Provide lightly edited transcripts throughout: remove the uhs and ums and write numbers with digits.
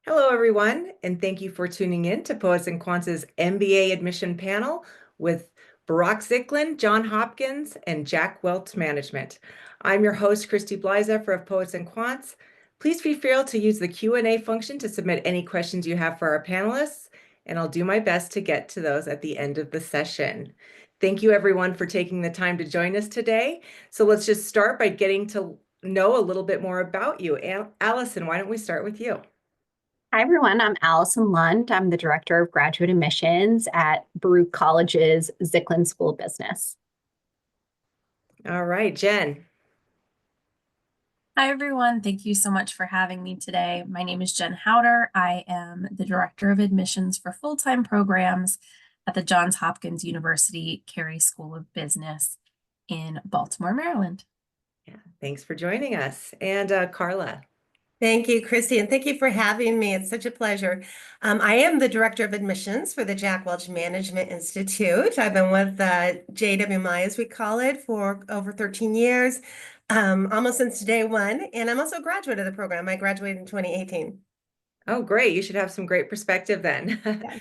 Hello, everyone, and thank you for tuning in to Poets and Quants' MBA admission panel with Baruch Zicklin, John Hopkins, and Jack Welch Management. I'm your host, Christy Blyzeffer of Poets and Quants. Please be free to use the Q&A function to submit any questions you have for our panelists, and I'll do my best to get to those at the end of the session. Thank you, everyone, for taking the time to join us today. So let's just start by getting to know a little bit more about you. Allison, why don't we start with you? Hi, everyone. I'm Allison Lund. I'm the Director of Graduate Admissions at Baruch College's Zicklin School of Business. All right, Jen. Hi, everyone. Thank you so much for having me today. My name is Jen Howder. I am the Director of Admissions for full-time programs at the Johns Hopkins University Carey School of Business in Baltimore, Maryland. Yeah, thanks for joining us. And Carla. Thank you, Christy, and thank you for having me. It's such a pleasure. I am the Director of Admissions for the Jack Welch Management Institute. I've been with JWMI, as we call it, for over 13 years, almost since day one. And I'm also a graduate of the program. I graduated in 2018. Oh, great. You should have some great perspective then. Yeah.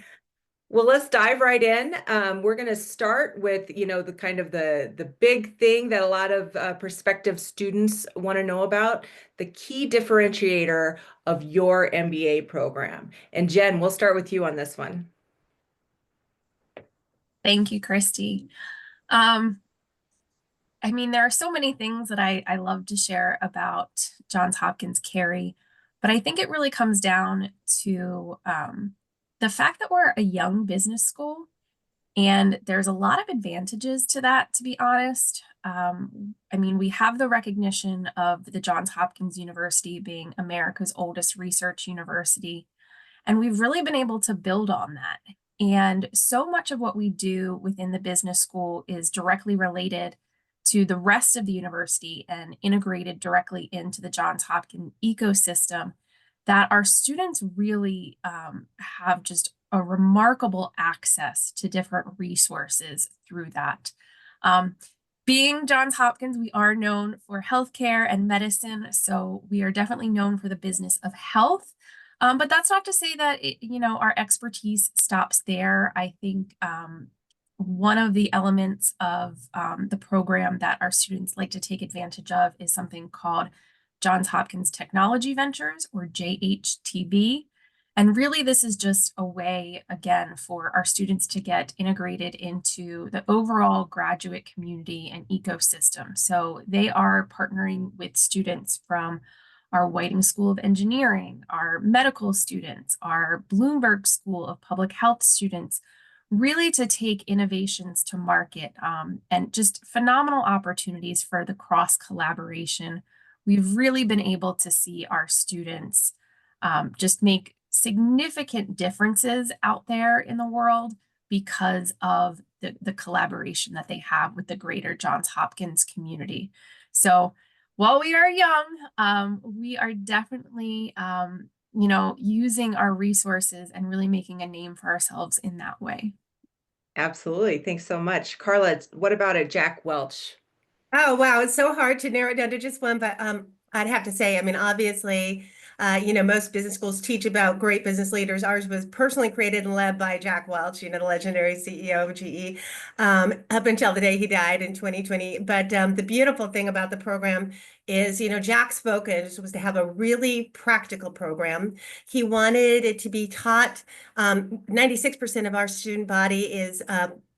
Well, let's dive right in. We're going to start with, the kind of the big thing that a lot of prospective students want to know about, the key differentiator of your MBA program. And Jen, we'll start with you on this one. Thank you, Christy. There are so many things that I love to share about Johns Hopkins Carey, but I think it really comes down to the fact that we're a young business school, and there's a lot of advantages to that, to be honest. We have the recognition of the Johns Hopkins University being America's oldest research university, and we've really been able to build on that. And so much of what we do within the business school is directly related to the rest of the university and integrated directly into the Johns Hopkins ecosystem, that our students really have just a remarkable access to different resources through that. Being Johns Hopkins, we are known for healthcare and medicine, so we are definitely known for the business of health. But that's not to say that our expertise stops there. I think one of the elements of the program that our students like to take advantage of is something called Johns Hopkins Technology Ventures, or JHTV. And really, this is just a way, again, for our students to get integrated into the overall graduate community and ecosystem. So they are partnering with students from our Whiting School of Engineering, our medical students, our Bloomberg School of Public Health students, really to take innovations to market, and just phenomenal opportunities for the cross collaboration. We've really been able to see our students just make significant differences out there in the world because of the collaboration that they have with the greater Johns Hopkins community. So while we are young, we are definitely using our resources and really making a name for ourselves in that way. Absolutely. Thanks so much. Carla, what about a Jack Welch? Oh, wow. It's so hard to narrow it down to just one, but I'd have to say, obviously, most business schools teach about great business leaders. Ours was personally created and led by Jack Welch, the legendary CEO of GE, up until the day he died in 2020. But the beautiful thing about the program is, Jack's focus was to have a really practical program. He wanted it to be taught. 96% of our student body is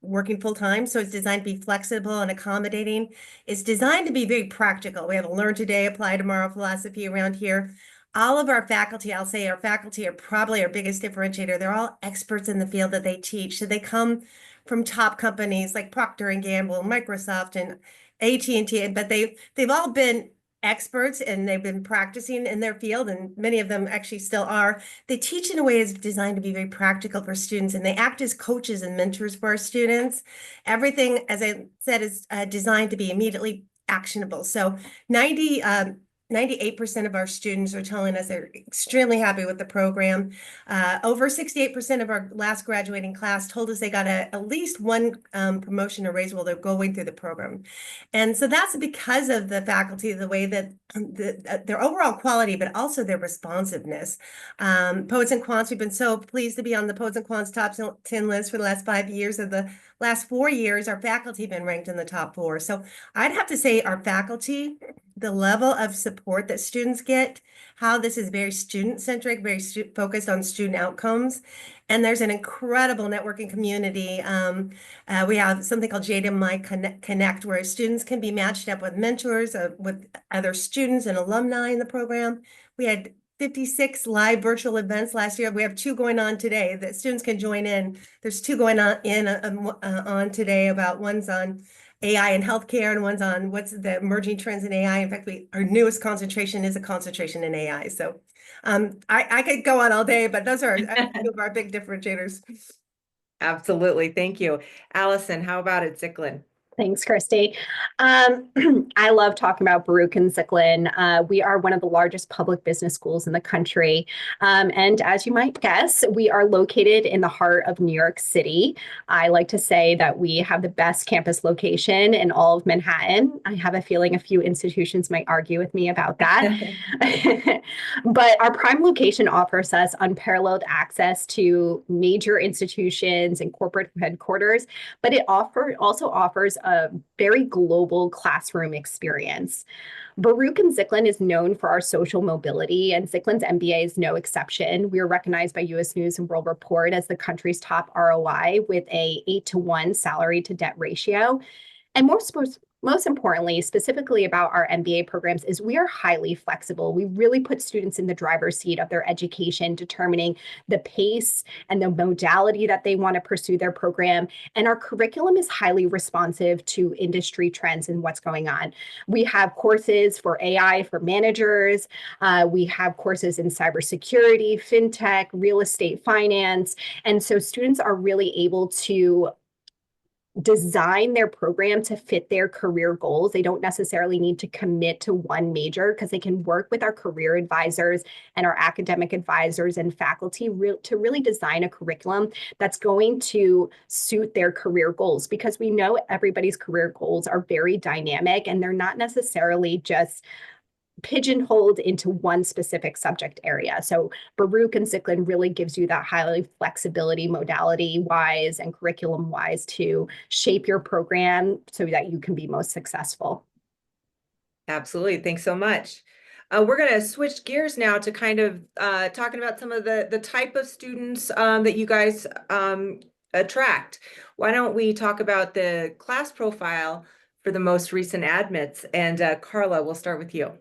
working full time, so it's designed to be flexible and accommodating. It's designed to be very practical. We have a learn today, apply tomorrow philosophy around here. All of our faculty, I'll say our faculty are probably our biggest differentiator. They're all experts in the field that they teach. So they come from top companies like Procter & Gamble, Microsoft, and AT&T, but they've all been experts and they've been practicing in their field, and many of them actually still are. They teach in a way that's designed to be very practical for students, and they act as coaches and mentors for our students. Everything, as I said, is designed to be immediately actionable. So 98% of our students are telling us they're extremely happy with the program. Over 68% of our last graduating class told us they got at least one promotion or raise while they're going through the program. And so that's because of the faculty, the way that their overall quality, but also their responsiveness. Poets and Quants, we've been so pleased to be on the Poets and Quants top 10 list for the last 5 years. Of the last 4 years, our faculty have been ranked in the top 4. So I'd have to say our faculty, the level of support that students get, how this is very student-centric, very focused on student outcomes. And there's an incredible networking community. We have something called JDMI Connect, where students can be matched up with mentors, with other students and alumni in the program. We had 56 live virtual events last year. We have 2 going on today that students can join in. There's 2 going on today about one's on AI and healthcare, and one's on what's the emerging trends in AI. In fact, our newest concentration is a concentration in AI. So I could go on all day, but those are 2 of our big differentiators. Absolutely. Thank you. Allison, how about at Zicklin? Thanks, Christy. I love talking about Baruch and Zicklin. We are one of the largest public business schools in the country. And as you might guess, we are located in the heart of New York City. I like to say that we have the best campus location in all of Manhattan. I have a feeling a few institutions might argue with me about that. But our prime location offers us unparalleled access to major institutions and corporate headquarters, but it also offers a very global classroom experience. Baruch and Zicklin is known for our social mobility, and Zicklin's MBA is no exception. We are recognized by U.S. News and World Report as the country's top ROI with a 8-to-1 salary to debt ratio. And most importantly, specifically about our MBA programs, is we are highly flexible. We really put students in the driver's seat of their education, determining the pace and the modality that they want to pursue their program. And our curriculum is highly responsive to industry trends and what's going on. We have courses for AI for managers. We have courses in cybersecurity, fintech, real estate finance. And so students are really able to design their program to fit their career goals. They don't necessarily need to commit to one major, because they can work with our career advisors and our academic advisors and faculty to really design a curriculum that's going to suit their career goals, because we know everybody's career goals are very dynamic and they're not necessarily just pigeonholed into one specific subject area. So Baruch and Zicklin really gives you that highly flexibility modality-wise and curriculum-wise to shape your program so that you can be most successful. Absolutely. Thanks so much. We're going to switch gears now to kind of talking about some of the type of students that you guys attract. Why don't we talk about the class profile for the most recent admits? And Carla, we'll start with you.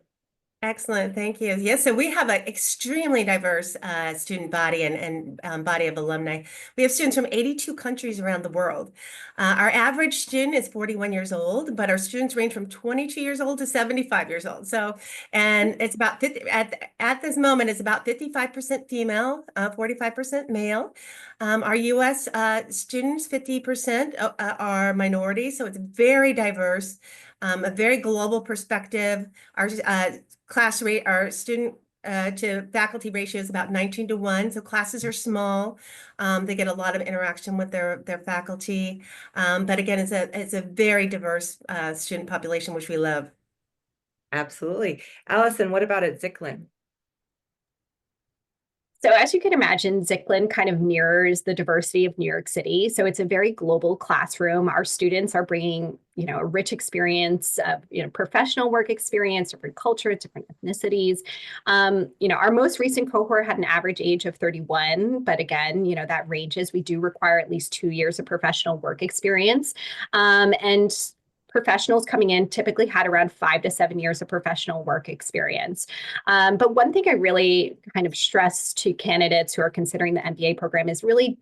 Excellent, thank you. Yes, so we have an extremely diverse student body and body of alumni. We have students from 82 countries around the world. Our average student is 41 years old, but our students range from 22 years old to 75 years old. So, and it's about 50, at this moment, it's about 55% female, 45% male. Our US students, 50% are minorities, so it's very diverse. A very global perspective. Our class rate, our student to faculty ratio is about 19-to-1. So classes are small. They get a lot of interaction with their faculty. But again, it's a very diverse student population, which we love. Absolutely. Allison, what about at Zicklin? So as you can imagine, Zicklin kind of mirrors the diversity of New York City. So it's a very global classroom. Our students are bringing, a rich experience of, professional work experience, different cultures, different ethnicities. Our most recent cohort had an average age of 31, but again, that ranges. We do require at least 2 years of professional work experience. And professionals coming in typically had around 5 to 7 years of professional work experience. But one thing I really kind of stress to candidates who are considering the MBA program is really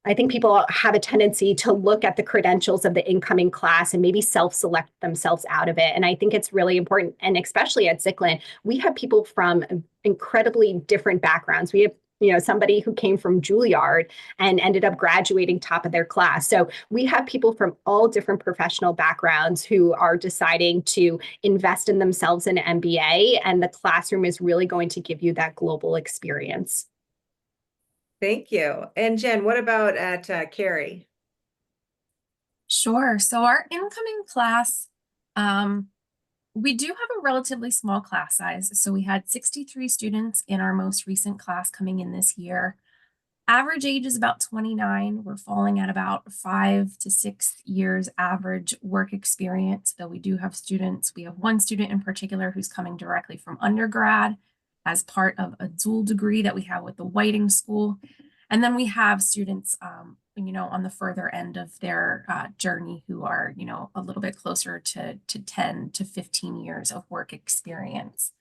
I think people have a tendency to look at the credentials of the incoming class and maybe self-select themselves out of it. And I think it's really important. And especially at Zicklin, we have people from incredibly different backgrounds. We have somebody who came from Juilliard and ended up graduating top of their class. So we have people from all different professional backgrounds who are deciding to invest in themselves in an MBA, and the classroom is really going to give you that global experience. Thank you. And Jen, what about at Carey? Sure. So our incoming class, we do have a relatively small class size. So we had 63 students in our most recent class coming in this year. Average age is about 29. We're falling at about 5 to 6 years average work experience, though we do have students. We have one student in particular who's coming directly from undergrad as part of a dual degree that we have with the Whiting School. And then we have students, on the further end of their journey who are, a little bit closer to 10 to 15 years of work experience.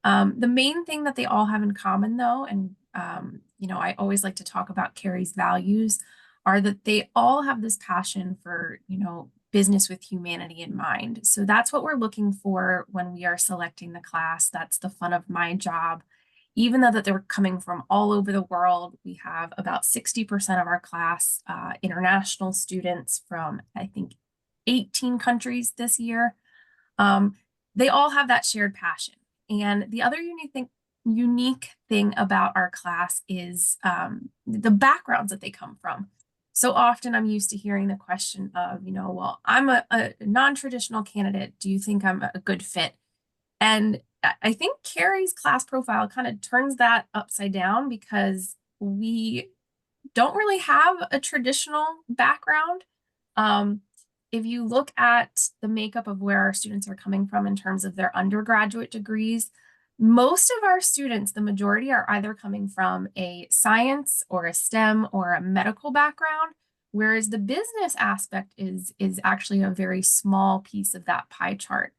The main thing that they all have in common, though, and I always like to talk about Carey's values, are that they all have this passion for, business with humanity in mind. So that's what we're looking for when we are selecting the class. That's the fun of my job. Even though that they're coming from all over the world, we have about 60% of our class international students from, I think, 18 countries this year. They all have that shared passion. And the other unique thing about our class is the backgrounds that they come from. So often I'm used to hearing the question of, well, I'm a non-traditional candidate. Do you think I'm a good fit? And I think Carey's class profile kind of turns that upside down, because we don't really have a traditional background. If you look at the makeup of where our students are coming from in terms of their undergraduate degrees, most of our students, the majority, are either coming from a science or a STEM or a medical background, whereas the business aspect is actually a very small piece of that pie chart.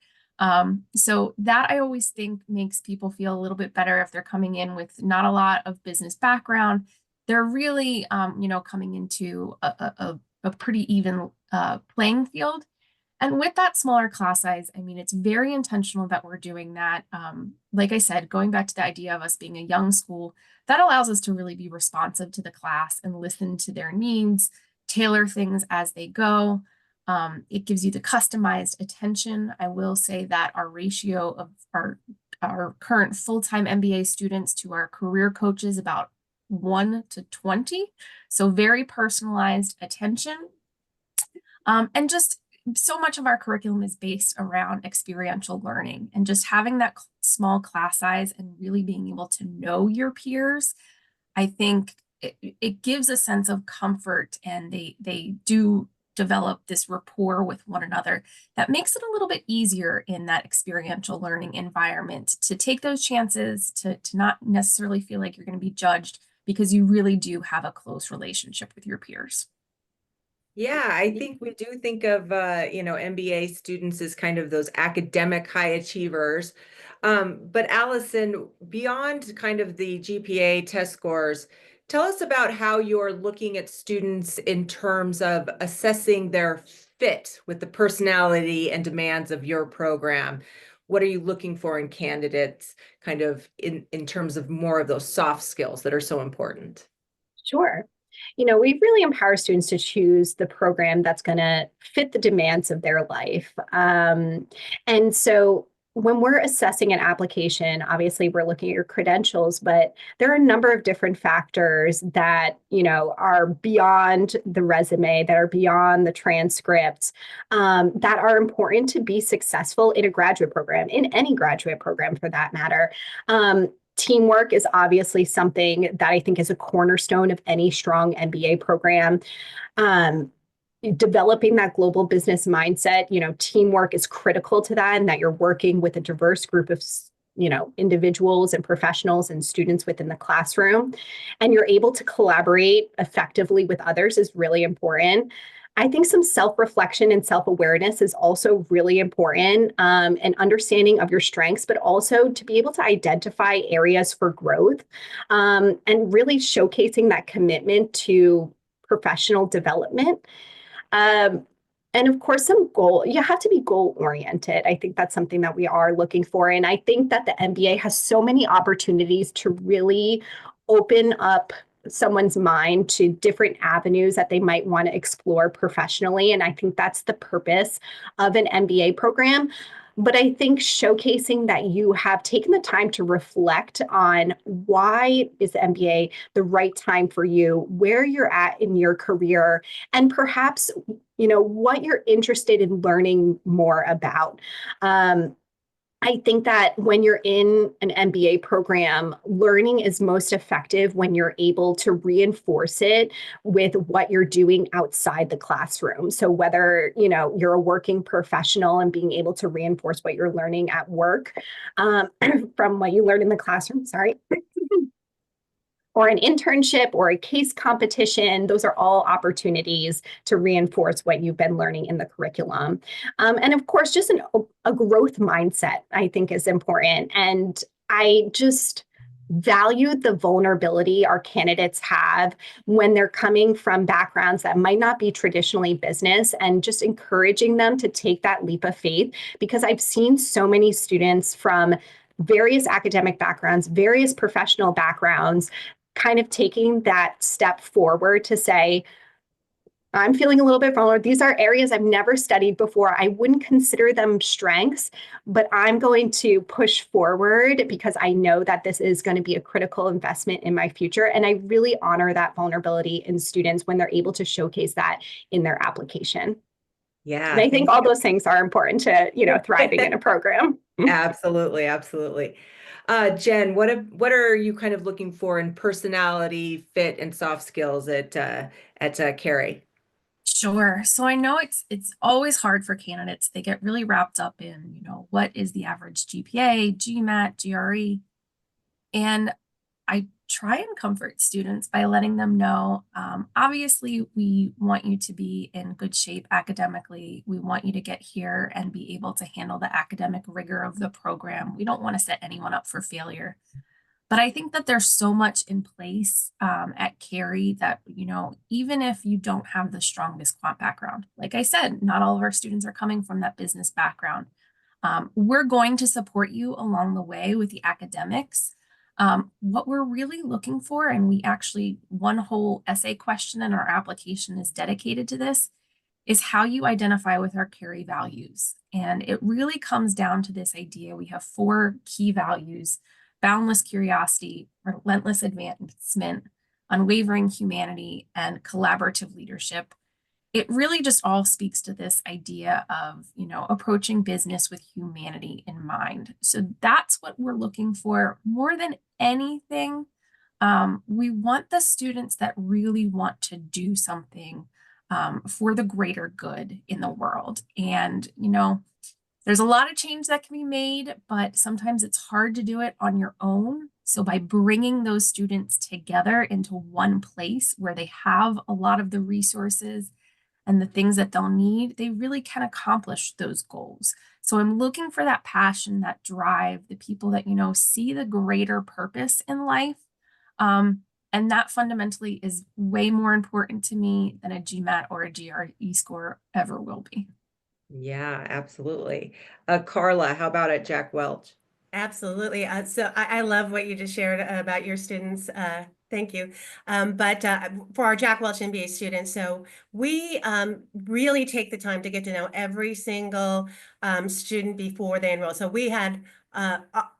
So that I always think makes people feel a little bit better if they're coming in with not a lot of business background. They're really, coming into a pretty even playing field. And with that smaller class size, I mean, it's very intentional that we're doing that. Like I said, going back to the idea of us being a young school, that allows us to really be responsive to the class and listen to their needs, tailor things as they go. It gives you the customized attention. I will say that our ratio of our current full-time MBA students to our career coaches about 1 to 20. So very personalized attention. And just so much of our curriculum is based around experiential learning, and just having that small class size and really being able to know your peers. I think it gives a sense of comfort, and they do develop this rapport with one another that makes it a little bit easier in that experiential learning environment to take those chances, to not necessarily feel like you're going to be judged, because you really do have a close relationship with your peers. Yeah, I think we do think of, MBA students as kind of those academic high achievers. But Allison, beyond kind of the GPA test scores, tell us about how you're looking at students in terms of assessing their fit with the personality and demands of your program. What are you looking for in candidates, kind of in terms of more of those soft skills that are so important? Sure. We really empower students to choose the program that's going to fit the demands of their life. And so when we're assessing an application, obviously we're looking at your credentials, but there are a number of different factors that, are beyond the resume, that are beyond the transcripts, that are important to be successful in a graduate program, in any graduate program for that matter. Teamwork is obviously something that I think is a cornerstone of any strong MBA program. Developing that global business mindset, teamwork is critical to that, and that you're working with a diverse group of, individuals and professionals and students within the classroom, and you're able to collaborate effectively with others is really important. I think some self-reflection and self-awareness is also really important, and understanding of your strengths, but also to be able to identify areas for growth, and really showcasing that commitment to professional development. And of course, you have to be goal oriented. I think that's something that we are looking for. And I think that the MBA has so many opportunities to really open up someone's mind to different avenues that they might want to explore professionally. And I think that's the purpose of an MBA program. But I think showcasing that you have taken the time to reflect on why is the MBA the right time for you, where you're at in your career, and perhaps, what you're interested in learning more about. I think that when you're in an MBA program, learning is most effective when you're able to reinforce it with what you're doing outside the classroom. So whether, you're a working professional and being able to reinforce what you're learning at work from what you learned in the classroom, or an internship or a case competition, those are all opportunities to reinforce what you've been learning in the curriculum. And of course, just a growth mindset, I think, is important. And I just value the vulnerability our candidates have when they're coming from backgrounds that might not be traditionally business, and just encouraging them to take that leap of faith, because I've seen so many students from various academic backgrounds, various professional backgrounds, kind of taking that step forward to say, I'm feeling a little bit vulnerable. These are areas I've never studied before. I wouldn't consider them strengths, but I'm going to push forward because I know that this is going to be a critical investment in my future. And I really honor that vulnerability in students when they're able to showcase that in their application. Yeah. And I think all those things are important to, thriving in a program. Absolutely. Absolutely. Jen, what are you kind of looking for in personality, fit, and soft skills at Carey? Sure. So I know it's always hard for candidates. They get really wrapped up in, what is the average GPA, GMAT, GRE. And I try and comfort students by letting them know, obviously, we want you to be in good shape academically. We want you to get here and be able to handle the academic rigor of the program. We don't want to set anyone up for failure. But I think that there's so much in place at Carey that, even if you don't have the strongest quant background, like I said, not all of our students are coming from that business background. We're going to support you along the way with the academics. What we're really looking for, and we actually, one whole essay question in our application is dedicated to this, is how you identify with our Carey values. And it really comes down to this idea. We have 4 key values: boundless curiosity, relentless advancement, unwavering humanity, and collaborative leadership. It really just all speaks to this idea of, approaching business with humanity in mind. So that's what we're looking for more than anything. We want the students that really want to do something for the greater good in the world. And, there's a lot of change that can be made, but sometimes it's hard to do it on your own. So by bringing those students together into one place where they have a lot of the resources and the things that they'll need, they really can accomplish those goals. So I'm looking for that passion, that drive, the people that, see the greater purpose in life. And that fundamentally is way more important to me than a GMAT or a GRE score ever will be. Yeah, absolutely. Carla, how about at Jack Welch? Absolutely. So I love what you just shared about your students. Thank you. But for our Jack Welch MBA students, so we really take the time to get to know every single student before they enroll. So we had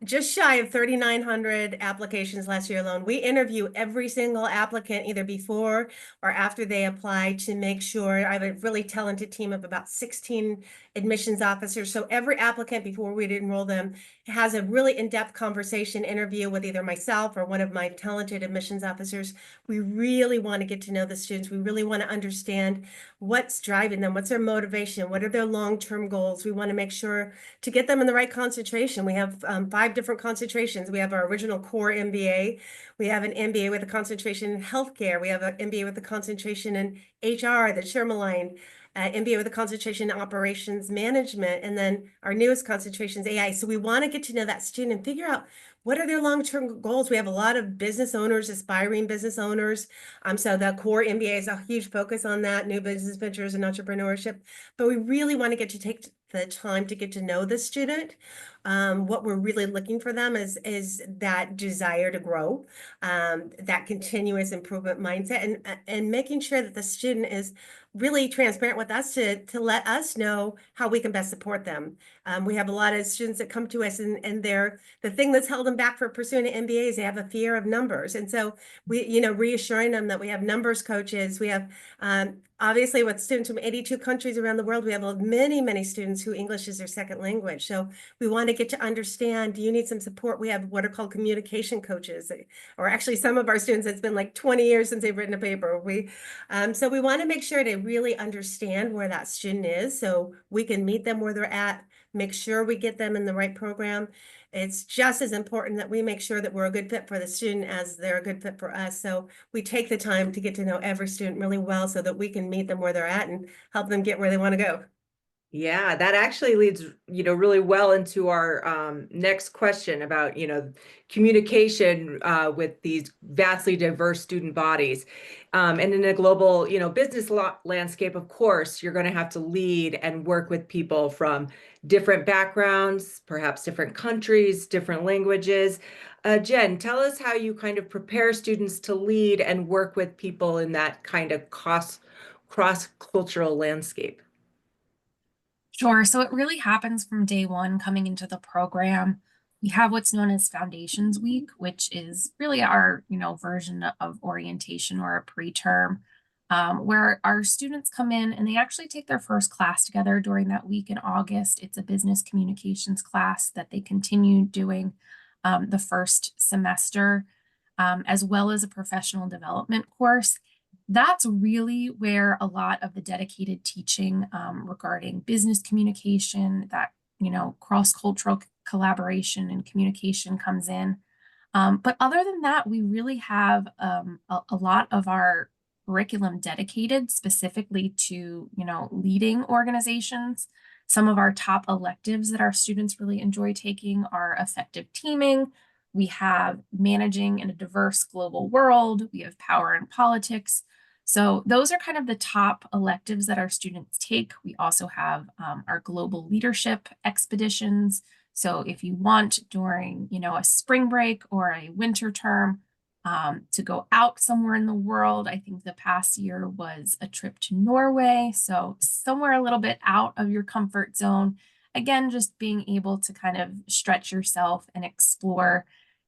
just shy of 3,900 applications last year alone. We interview every single applicant either before or after they apply to make sure. I have a really talented team of about 16 admissions officers. So every applicant before we'd enroll them has a really in-depth conversation interview with either myself or one of my talented admissions officers. We really want to get to know the students. We really want to understand what's driving them, what's their motivation, what are their long-term goals. We want to make sure to get them in the right concentration. We have 5 different concentrations. We have our original core MBA. We have an MBA with a concentration in healthcare. We have an MBA with a concentration in HR, the Shermaline. MBA with a concentration in operations management, and then our newest concentration is AI. So we want to get to know that student and figure out what are their long-term goals. We have a lot of business owners, aspiring business owners. So the core MBA is a huge focus on that, new business ventures and entrepreneurship. But we really want to get to take the time to get to know the student. what we're really looking for them is that desire to grow, that continuous improvement mindset, and making sure that the student is really transparent with us to let us know how we can best support them. We have a lot of students that come to us, and the thing that's held them back for pursuing an MBA is they have a fear of numbers. And so we, reassuring them that we have numbers coaches. We have, obviously, with students from 82 countries around the world, we have many, many students who English is their second language. So we want to get to understand, do you need some support? We have what are called communication coaches, or actually some of our students, it's been like 20 years since they've written a paper. So we want to make sure to really understand where that student is so we can meet them where they're at, make sure we get them in the right program. It's just as important that we make sure that we're a good fit for the student as they're a good fit for us. So we take the time to get to know every student really well so that we can meet them where they're at and help them get where they want to go. Yeah, that actually leads, really well into our next question about, communication with these vastly diverse student bodies. And in a global, business landscape, of course, you're going to have to lead and work with people from different backgrounds, perhaps different countries, different languages. Jen, tell us how you kind of prepare students to lead and work with people in that kind of cross-cultural landscape. Sure. So it really happens from day one coming into the program. We have what's known as Foundations Week, which is really our, version of orientation or a preterm, where our students come in and they actually take their first class together during that week in August. It's a business communications class that they continue doing the first semester, as well as a professional development course. That's really where a lot of the dedicated teaching regarding business communication, that, cross-cultural collaboration and communication comes in. But other than that, we really have a lot of our curriculum dedicated specifically to, leading organizations. Some of our top electives that our students really enjoy taking are effective teaming. We have managing in a diverse global world. We have power and politics. So those are kind of the top electives that our students take. We also have our global leadership expeditions. So if you want during, a spring break or a winter term to go out somewhere in the world, I think the past year was a trip to Norway. So somewhere a little bit out of your comfort zone. Again, just being able to kind of stretch yourself and explore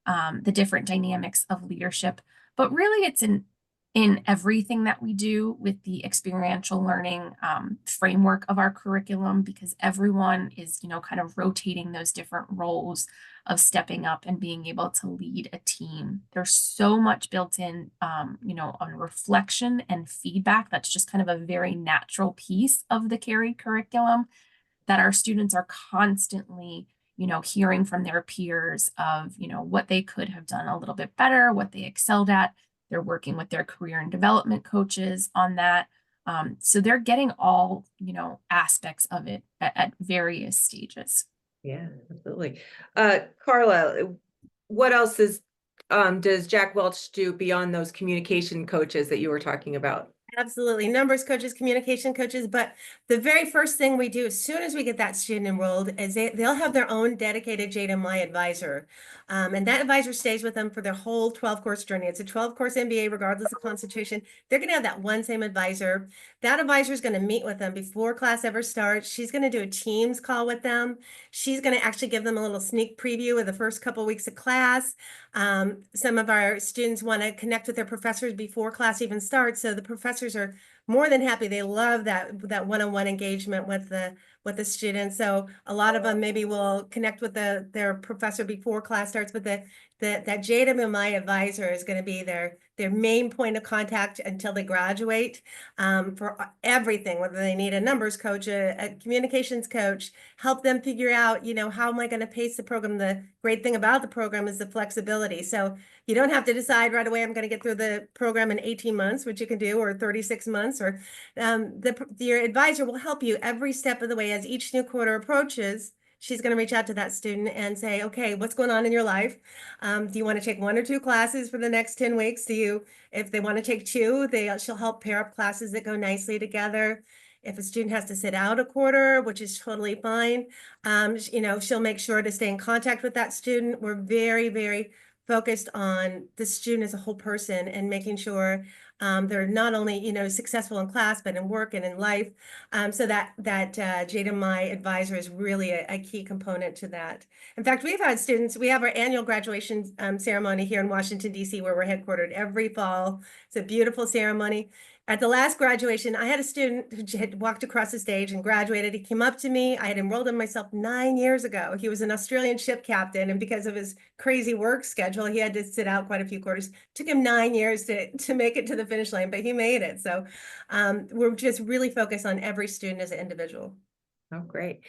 the different dynamics of leadership. But really, it's in everything that we do with the experiential learning framework of our curriculum, because everyone is, kind of rotating those different roles of stepping up and being able to lead a team. There's so much built in, on reflection and feedback. That's just kind of a very natural piece of the Carey curriculum that our students are constantly, hearing from their peers of, what they could have done a little bit better, what they excelled at. They're working with their career and development coaches on that. So they're getting all, aspects of it at various stages. Yeah, absolutely. Carla, what else does Jack Welch do beyond those communication coaches that you were talking about? Absolutely. Numbers coaches, communication coaches. But the very first thing we do as soon as we get that student enrolled is they'll have their own dedicated JDMI advisor. And that advisor stays with them for their whole 12-course journey. It's a 12-course MBA, regardless of concentration. They're going to have that one same advisor. That advisor is going to meet with them before class ever starts. She's going to do a Teams call with them. She's going to actually give them a little sneak preview of the first couple of weeks of class. Some of our students want to connect with their professors before class even starts. So the professors are more than happy. They love that one-on-one engagement with the students. So a lot of them maybe will connect with their professor before class starts, but that JWMI advisor is going to be their main point of contact until they graduate, for everything, whether they need a numbers coach, a communications coach, help them figure out, how am I going to pace the program? The great thing about the program is the flexibility. So you don't have to decide right away, I'm going to get through the program in 18 months, which you can do, or 36 months, or your advisor will help you every step of the way as each new quarter approaches. She's going to reach out to that student and say, okay, what's going on in your life? Do you want to take 1 or 2 classes for the next 10 weeks? If they want to take 2, she'll help pair up classes that go nicely together. If a student has to sit out a quarter, which is totally fine, you know, she'll make sure to stay in contact with that student. We're very, very focused on the student as a whole person and making sure they're not only, you know, successful in class, but in work and in life. So that Jada, my advisor, is really a key component to that. In fact, we've had students, we have our annual graduation ceremony here in Washington, D.C., where we're headquartered every fall. It's a beautiful ceremony. At the last graduation, I had a student who had walked across the stage and graduated. He came up to me. I had enrolled him myself 9 years ago. He was an Australian ship captain, and because of his crazy work schedule, he had to sit out quite a few quarters. It took him 9 years to make it to the finish line, but he made it. So we're just really focused on every student as an individual. Oh, great.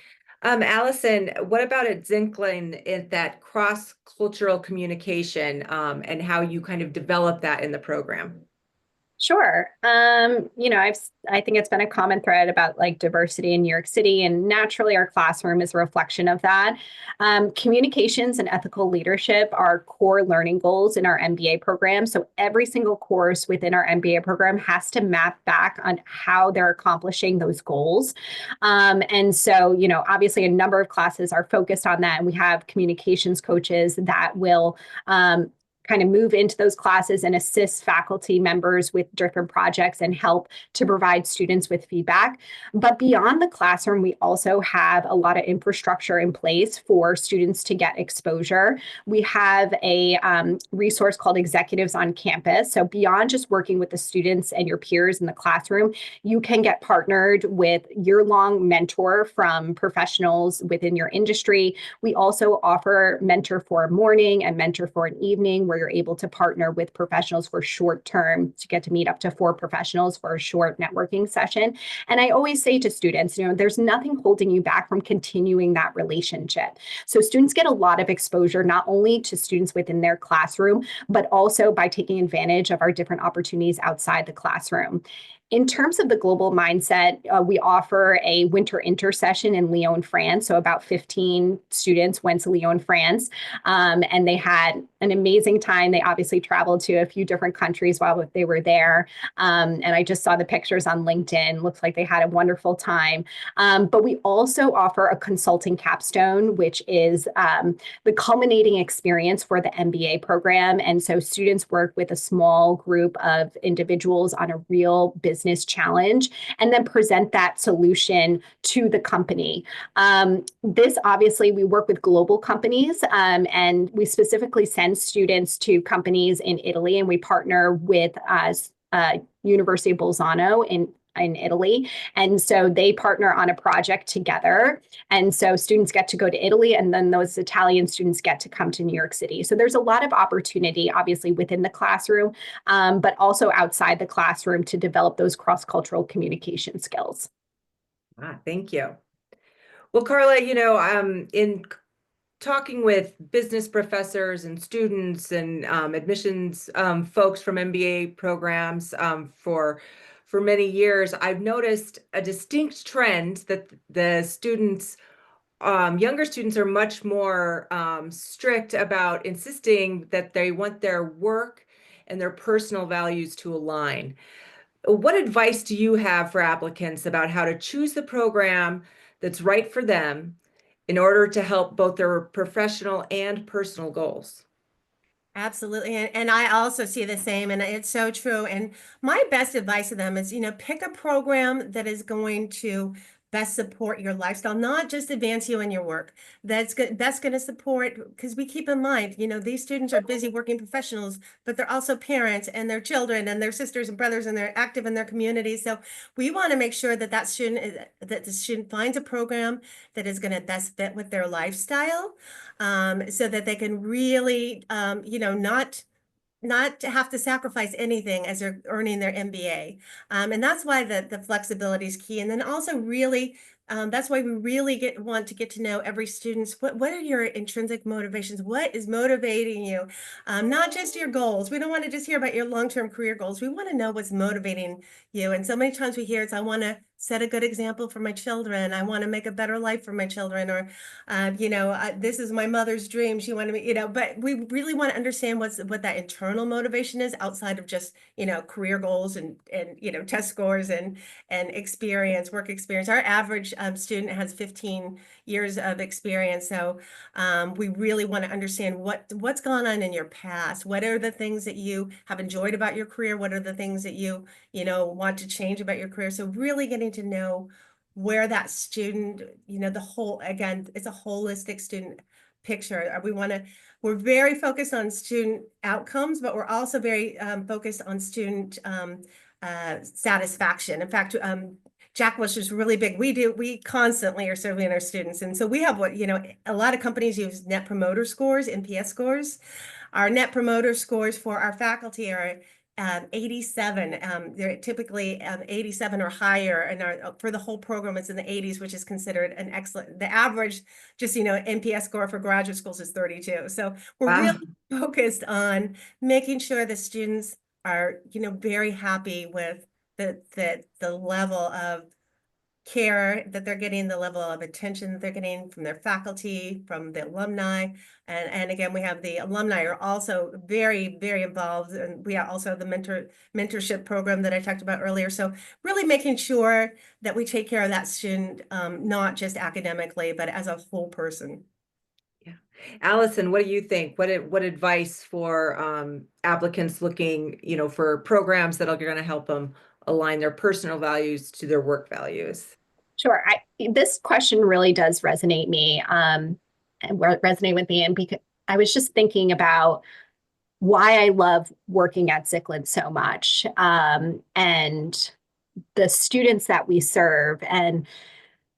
Allison, what about at Zicklin in that cross-cultural communication and how you kind of develop that in the program? Sure. You know, I think it's been a common thread about like diversity in New York City, and naturally our classroom is a reflection of that. Communications and ethical leadership are core learning goals in our MBA program. So every single course within our MBA program has to map back on how they're accomplishing those goals. And so, you know, obviously a number of classes are focused on that, and we have communications coaches that will kind of move into those classes and assist faculty members with different projects and help to provide students with feedback. But beyond the classroom, we also have a lot of infrastructure in place for students to get exposure. We have a resource called Executives on Campus. So beyond just working with the students and your peers in the classroom, you can get partnered with year-long mentor from professionals within your industry. We also offer mentor for a morning and mentor for an evening, where you're able to partner with professionals for short term to get to meet up to 4 professionals for a short networking session. And I always say to students, you know, there's nothing holding you back from continuing that relationship. So students get a lot of exposure, not only to students within their classroom, but also by taking advantage of our different opportunities outside the classroom. In terms of the global mindset, we offer a winter intersession in Lyon, France. So about 15 students went to Lyon, France, and they had an amazing time. They obviously traveled to a few different countries while they were there. And I just saw the pictures on LinkedIn. Looks like they had a wonderful time. But we also offer a consulting capstone, which is the culminating experience for the MBA program. And so students work with a small group of individuals on a real business challenge and then present that solution to the company. This obviously, we work with global companies, and we specifically send students to companies in Italy, and we partner with University of Bolzano in Italy. And so they partner on a project together. And so students get to go to Italy, and then those Italian students get to come to New York City. So there's a lot of opportunity, obviously, within the classroom, but also outside the classroom to develop those cross-cultural communication skills. Thank you. Well, Carla, you know, in talking with business professors and students and admissions folks from MBA programs for many years, I've noticed a distinct trend that the students, younger students, are much more strict about insisting that they want their work and their personal values to align. What advice do you have for applicants about how to choose the program that's right for them in order to help both their professional and personal goals? Absolutely. And I also see the same, and it's so true. And my best advice to them is, you know, pick a program that is going to best support your lifestyle, not just advance you in your work. That's good, best going to support, because we keep in mind, you know, these students are busy working professionals, but they're also parents and their children and their sisters and brothers, and they're active in their communities. So we want to make sure that that the student finds a program that is going to best fit with their lifestyle, so that they can really, you know, not to have to sacrifice anything as they're earning their MBA. And that's why the flexibility is key. And then also really That's why we really want to get to know every student's, what are your intrinsic motivations? What is motivating you? Not just your goals. We don't want to just hear about your long-term career goals. We want to know what's motivating you. And so many times we hear it's, I want to set a good example for my children. I want to make a better life for my children. Or, this is my mother's dream. She wanted me, but we really want to understand what that internal motivation is outside of just, career goals and test scores and work experience. Our average student has 15 years of experience. So we really want to understand what's gone on in your past. What are the things that you have enjoyed about your career? What are the things that you want to change about your career? So really getting to know where that student, again, it's a holistic student picture. We're very focused on student outcomes, but we're also very focused on student satisfaction. In fact, Jack Welch is really big. We constantly are surveying our students. And so we have a lot of companies use net promoter scores, NPS scores. Our net promoter scores for our faculty are 87. They're typically 87 or higher, and for the whole program, it's in the 80s, which is considered an excellent. The average, just NPS score for graduate schools is 32. So we're really focused on making sure the students are very happy with the level of care that they're getting, the level of attention that they're getting from their faculty, from the alumni. And again, we have the alumni are also very, very involved. And we also have the mentorship program that I talked about earlier. So really making sure that we take care of that student, not just academically, but as a whole person. Yeah. Allison, what do you think? What advice for applicants looking, for programs that are going to help them align their personal values to their work values? Sure. This question really does resonate with me. And because I was just thinking about why I love working at Zicklin so much, and the students that we serve. And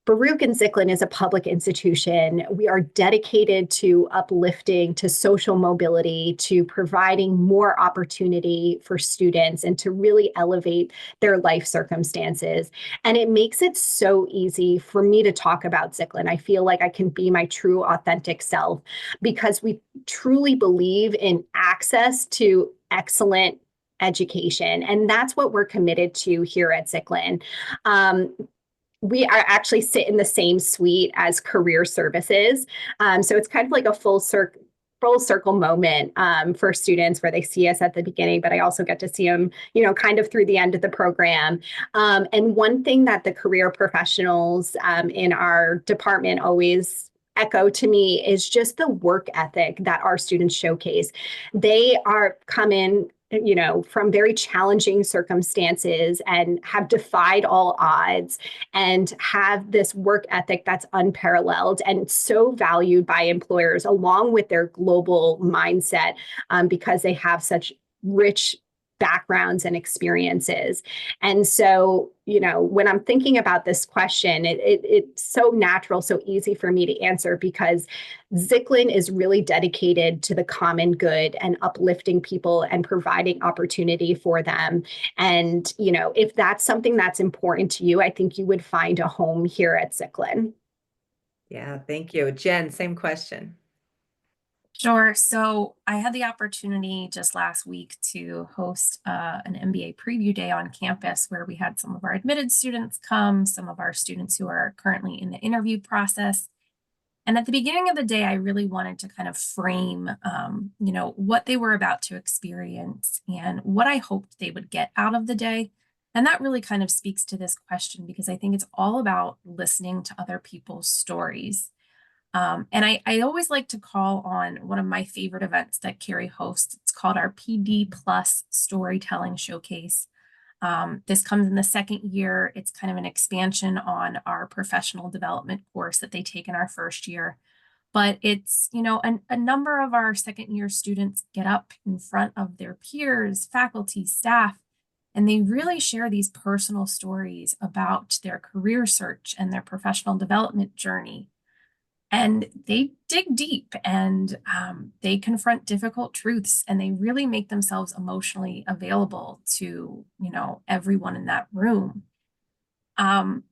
Baruch and Zicklin is a public institution. We are dedicated to uplifting, to social mobility, to providing more opportunity for students and to really elevate their life circumstances. And it makes it so easy for me to talk about Zicklin. I feel like I can be my true, authentic self because we truly believe in access to excellent education. And that's what we're committed to here at Zicklin. We are actually sit in the same suite as career services. So it's kind of like a full circle moment for students where they see us at the beginning, but I also get to see them, kind of through the end of the program. And one thing that the career professionals in our department always echo to me is just the work ethic that our students showcase. They come in from very challenging circumstances and have defied all odds and have this work ethic that's unparalleled and so valued by employers along with their global mindset because they have such rich backgrounds and experiences. And so, when I'm thinking about this question, it's so natural, so easy for me to answer because Zicklin is really dedicated to the common good and uplifting people and providing opportunity for them. And, if that's something that's important to you, I think you would find a home here at Zicklin. Yeah, thank you. Jen, same question. Sure. So I had the opportunity just last week to host an MBA preview day on campus where we had some of our admitted students come, some of our students who are currently in the interview process. And at the beginning of the day, I really wanted to kind of frame, what they were about to experience and what I hoped they would get out of the day. And that really kind of speaks to this question because I think it's all about listening to other people's stories. And I always like to call on one of my favorite events that Carrie hosts. It's called our PD Plus Storytelling Showcase. This comes in the second year. It's kind of an expansion on our professional development course that they take in our first year. But it's, a number of our second year students get up in front of their peers, faculty, staff, and they really share these personal stories about their career search and their professional development journey. And they dig deep and they confront difficult truths and they really make themselves emotionally available to, everyone in that room. And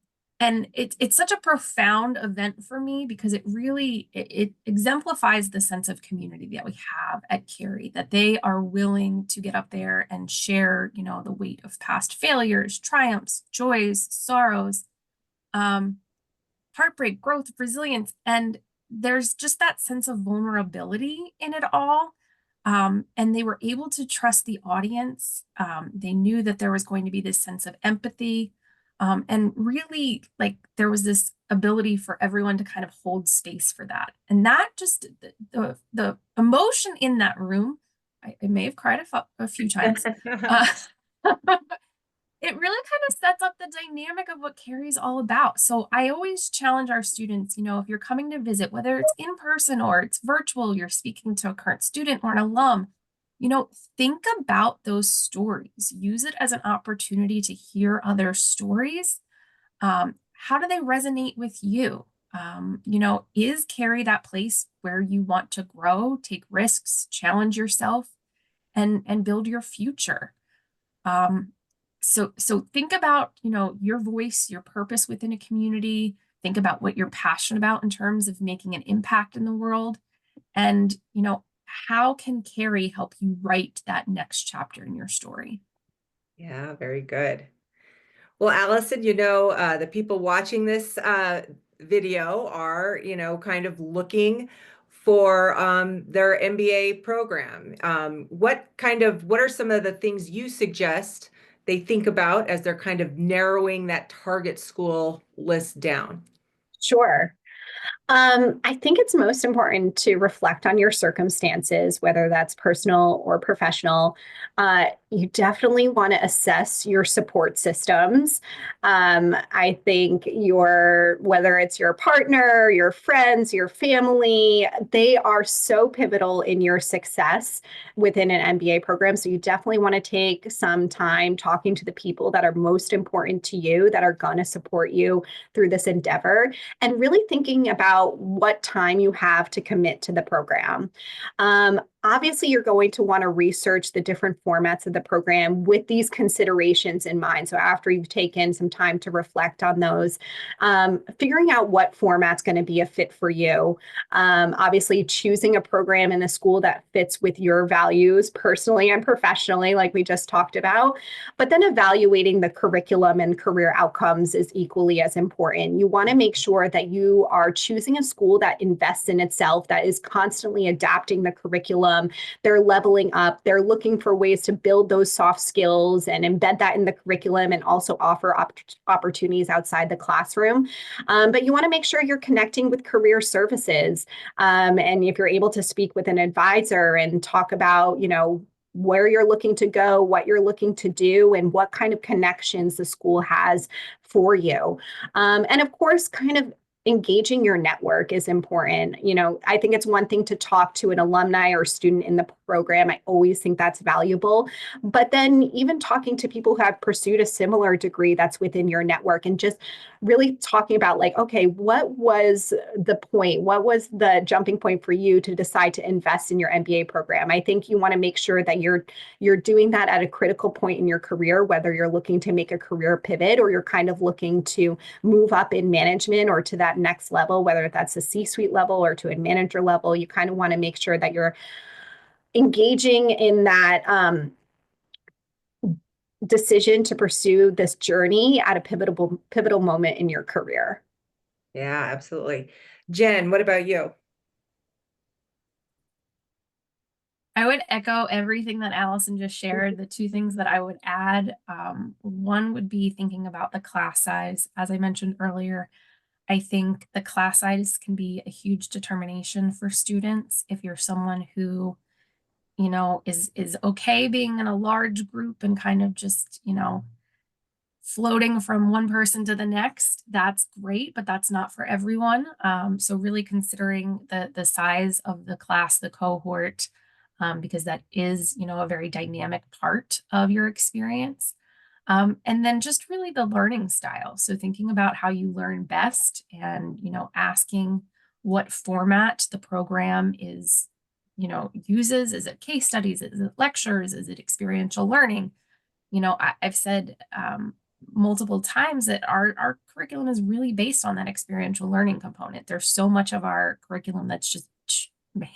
And it's such a profound event for me because it really it exemplifies the sense of community that we have at Carey, that they are willing to get up there and share, the weight of past failures, triumphs, joys, sorrows, heartbreak, growth, resilience. And there's just that sense of vulnerability in it all. And they were able to trust the audience. They knew that there was going to be this sense of empathy. And really, like, there was this ability for everyone to kind of hold space for that. And that just, the emotion in that room, I may have cried a few times. It really kind of sets up the dynamic of what Carey's all about. So I always challenge our students, if you're coming to visit, whether it's in person or it's virtual, you're speaking to a current student or an alum, think about those stories. Use it as an opportunity to hear other stories. How do they resonate with you? Is Carey that place where you want to grow, take risks, challenge yourself, and build your future? So think about, your voice, your purpose within a community. Think about what you're passionate about in terms of making an impact in the world. And, how can Carey help you write that next chapter in your story? Yeah, very good. Well, Allison, the people watching this video are, kind of looking for their MBA program. What are some of the things you suggest they think about as they're kind of narrowing that target school list down? Sure. I think it's most important to reflect on your circumstances, whether that's personal or professional. You definitely want to assess your support systems. I think whether it's your partner, your friends, your family, they are so pivotal in your success within an MBA program. So you definitely want to take some time talking to the people that are most important to you, that are going to support you through this endeavor, and really thinking about what time you have to commit to the program. Obviously, you're going to want to research the different formats of the program with these considerations in mind. So after you've taken some time to reflect on those, figuring out what format's going to be a fit for you. Obviously, choosing a program in a school that fits with your values personally and professionally, like we just talked about. But then evaluating the curriculum and career outcomes is equally as important. You want to make sure that you are choosing a school that invests in itself, that is constantly adapting the curriculum. They're leveling up. They're looking for ways to build those soft skills and embed that in the curriculum, and also offer opportunities outside the classroom. But you want to make sure you're connecting with career services. And if you're able to speak with an advisor and talk about, where you're looking to go, what you're looking to do, and what kind of connections the school has for you. And of course, kind of engaging your network is important. I think it's one thing to talk to an alumni or student in the program. I always think that's valuable. But then even talking to people who have pursued a similar degree that's within your network, and just really talking about, like, okay, what was the point? What was the jumping point for you to decide to invest in your MBA program? I think you want to make sure that you're doing that at a critical point in your career, whether you're looking to make a career pivot or you're kind of looking to move up in management or to that next level, whether that's a C-suite level or to a manager level. You kind of want to make sure that you're engaging in that decision to pursue this journey at a pivotal moment in your career. Yeah, absolutely. Jen, what about you? I would echo everything that Allison just shared. The two things that I would add, one would be thinking about the class size. As I mentioned earlier, I think the class size can be a huge determination for students. If you're someone who, is okay being in a large group and kind of just, floating from one person to the next, that's great, but that's not for everyone. So really considering the size of the class, the cohort, because that is, a very dynamic part of your experience. And then just really the learning style. So thinking about how you learn best, and, asking what format the program is, uses. Is it case studies? Is it lectures? Is it experiential learning? I've said multiple times that our curriculum is really based on that experiential learning component. There's so much of our curriculum that's just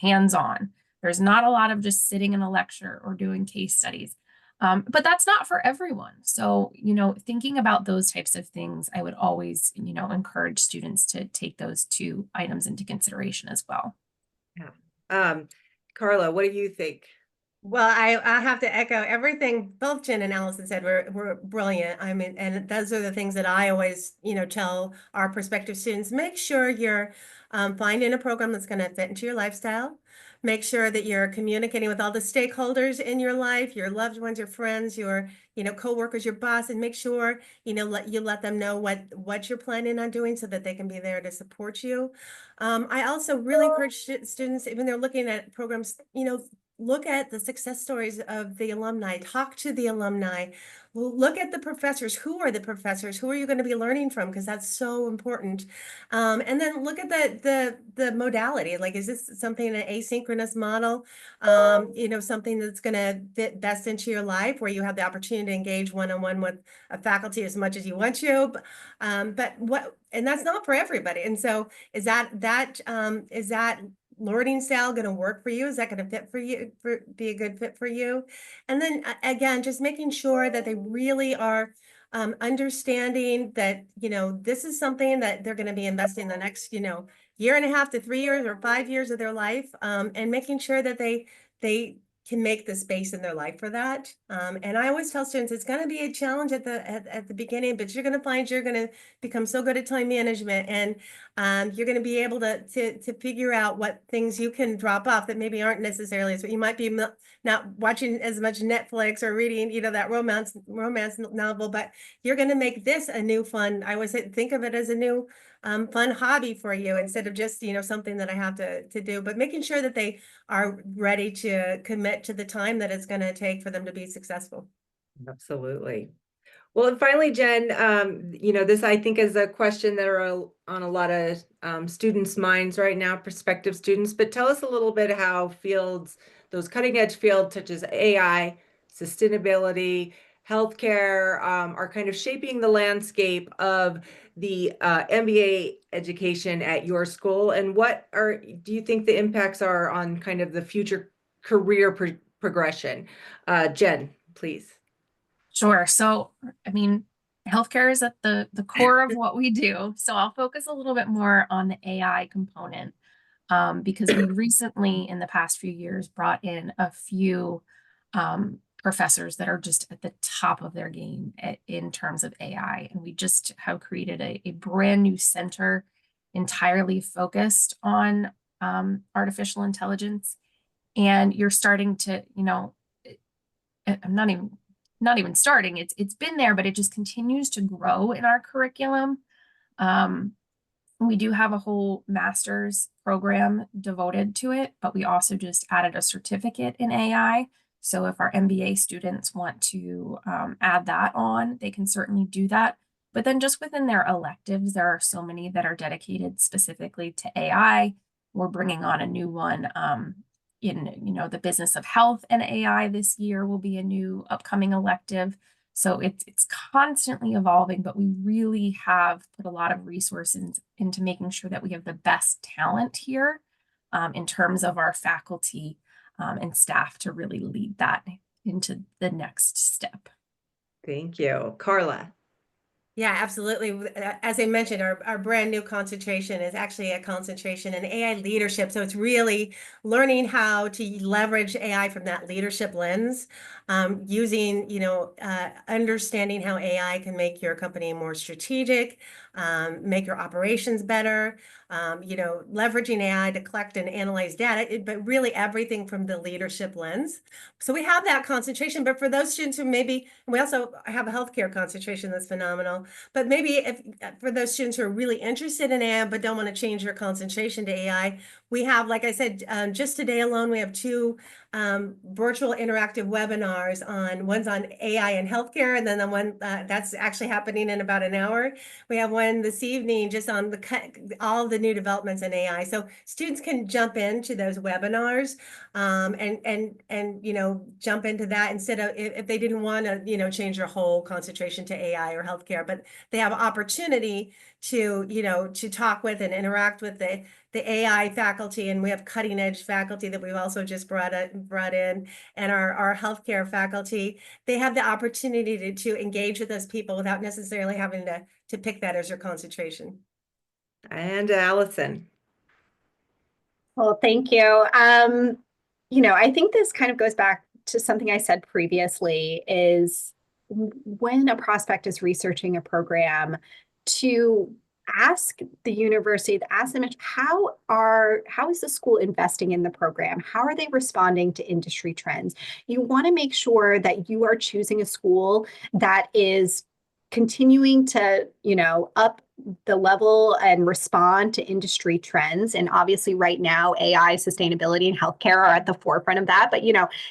hands-on. There's not a lot of just sitting in a lecture or doing case studies. But that's not for everyone. So, thinking about those types of things, I would always, encourage students to take those two items into consideration as well. Yeah. Carla, what do you think? Well, I have to echo everything both Jen and Allison said were brilliant. I mean, and those are the things that I always, tell our prospective students. Make sure you're finding a program that's going to fit into your lifestyle. Make sure that you're communicating with all the stakeholders in your life, your loved ones, your friends, your, coworkers, your boss, and make sure, let them know what you're planning on doing so that they can be there to support you. I also really encourage students, even they're looking at programs, look at the success stories of the alumni, talk to the alumni, look at the professors. Who are the professors? Who are you going to be learning from? Because that's so important. And then look at the modality. Like, is this something, an asynchronous model? Something that's going to fit best into your life, where you have the opportunity to engage one-on-one with a faculty as much as you want to. And that's not for everybody. And so is that learning style going to work for you? Is that going to fit for you, be a good fit for you? And then again, just making sure that they really are understanding that, this is something that they're going to be investing the next, year and a half to 3 years or 5 years of their life, and making sure that they can make the space in their life for that. And I always tell students it's going to be a challenge at the beginning, but you're going to find you're going to become so good at time management, and you're going to be able to figure out what things you can drop off that maybe aren't necessarily. So you might be not watching as much Netflix or reading, that romance novel, but you're going to make this a new fun. I always say, think of it as a new fun hobby for you, instead of just, something that I have to do, but making sure that they are ready to commit to the time that it's going to take for them to be successful. Absolutely. Well, and finally, Jen, this I think is a question that are on a lot of students' minds right now, prospective students, but tell us a little bit how fields, those cutting edge fields such as AI, sustainability, healthcare, are kind of shaping the landscape of the MBA education at your school. And do you think the impacts are on kind of the future career progression? Jen, please. Sure. So, I mean, healthcare is at the core of what we do. So I'll focus a little bit more on the AI component, because we recently, in the past few years, brought in a few professors that are just at the top of their game in terms of AI. And we just have created a brand new center entirely focused on artificial intelligence. And you're starting to, I'm not even starting. It's been there, but it just continues to grow in our curriculum. We do have a whole master's program devoted to it, but we also just added a certificate in AI. So if our MBA students want to add that on, they can certainly do that. But then just within their electives, there are so many that are dedicated specifically to AI. We're bringing on a new one in the business of health and AI this year will be a new upcoming elective. So it's constantly evolving, but we really have put a lot of resources into making sure that we have the best talent here in terms of our faculty and staff to really lead that into the next step. Thank you. Carla. Yeah, absolutely. As I mentioned, our brand new concentration is actually a concentration in AI leadership. So it's really learning how to leverage AI from that leadership lens, using, understanding how AI can make your company more strategic, make your operations better, leveraging AI to collect and analyze data, but really everything from the leadership lens. So we have that concentration, but for those students who we also have a healthcare concentration that's phenomenal. But maybe for those students who are really interested in AI but don't want to change their concentration to AI, we have, like I said, just today alone, we have 2 virtual interactive webinars one's on AI and healthcare, and then the one that's actually happening in about an hour. We have one this evening just on all the new developments in AI. So students can jump into those webinars and jump into that instead of if they didn't want to change their whole concentration to AI or healthcare, but they have opportunity to talk with and interact with the AI faculty, and we have cutting edge faculty that we've also just brought in, and our healthcare faculty. They have the opportunity to engage with those people without necessarily having to pick that as their concentration. And Allison. Well, thank you. I think this kind of goes back to something I said previously, is when a prospect is researching a program, to ask the university, to ask them, how is the school investing in the program? How are they responding to industry trends? You want to make sure that you are choosing a school that is continuing to, up the level and respond to industry trends. And obviously right now, AI, sustainability, and healthcare are at the forefront of that. But,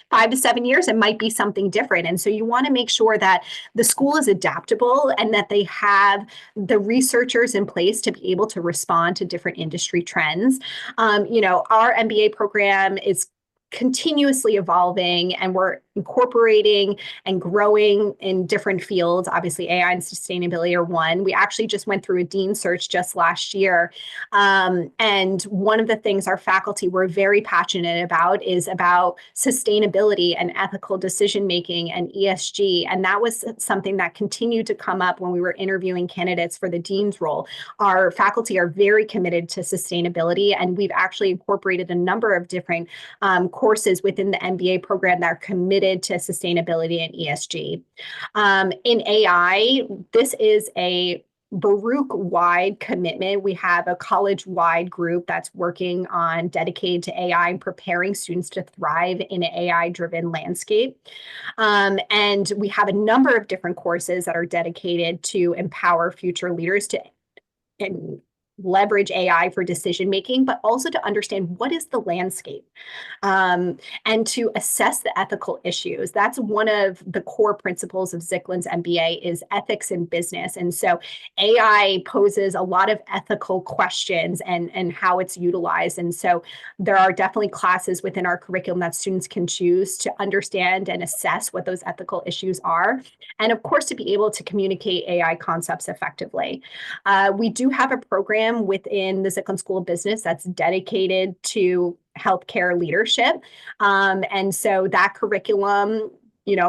5 to 7 years, it might be something different. And so you want to make sure that the school is adaptable and that they have the researchers in place to be able to respond to different industry trends. Our MBA program is continuously evolving, and we're incorporating and growing in different fields. Obviously, AI and sustainability are one. We actually just went through a dean search just last year. And one of the things our faculty were very passionate about is about sustainability and ethical decision-making and ESG. And that was something that continued to come up when we were interviewing candidates for the dean's role. Our faculty are very committed to sustainability, and we've actually incorporated a number of different courses within the MBA program that are committed to sustainability and ESG. In AI, this is a Baruch-wide commitment. We have a college-wide group that's working on dedicated to AI and preparing students to thrive in an AI-driven landscape. And we have a number of different courses that are dedicated to empower future leaders to leverage AI for decision making, but also to understand what is the landscape, and to assess the ethical issues. That's one of the core principles of Zicklin's MBA, is ethics in business. And so AI poses a lot of ethical questions and how it's utilized. And so there are definitely classes within our curriculum that students can choose to understand and assess what those ethical issues are. And of course, to be able to communicate AI concepts effectively. We do have a program within the Zicklin School of Business that's dedicated to healthcare leadership. And so that curriculum,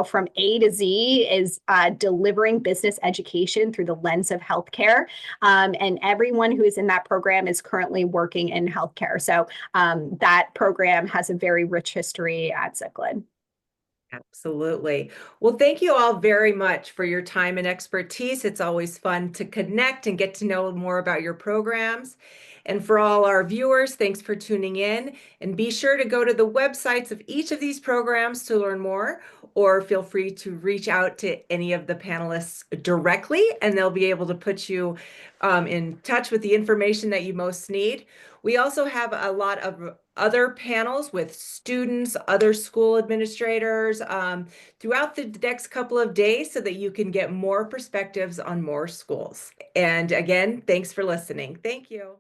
from A to Z is delivering business education through the lens of healthcare. And everyone who is in that program is currently working in healthcare. So that program has a very rich history at Zicklin. Absolutely. Well, thank you all very much for your time and expertise. It's always fun to connect and get to know more about your programs. And for all our viewers, thanks for tuning in. And be sure to go to the websites of each of these programs to learn more, or feel free to reach out to any of the panelists directly, and they'll be able to put you in touch with the information that you most need. We also have a lot of other panels with students, other school administrators throughout the next couple of days, so that you can get more perspectives on more schools. And again, thanks for listening. Thank you.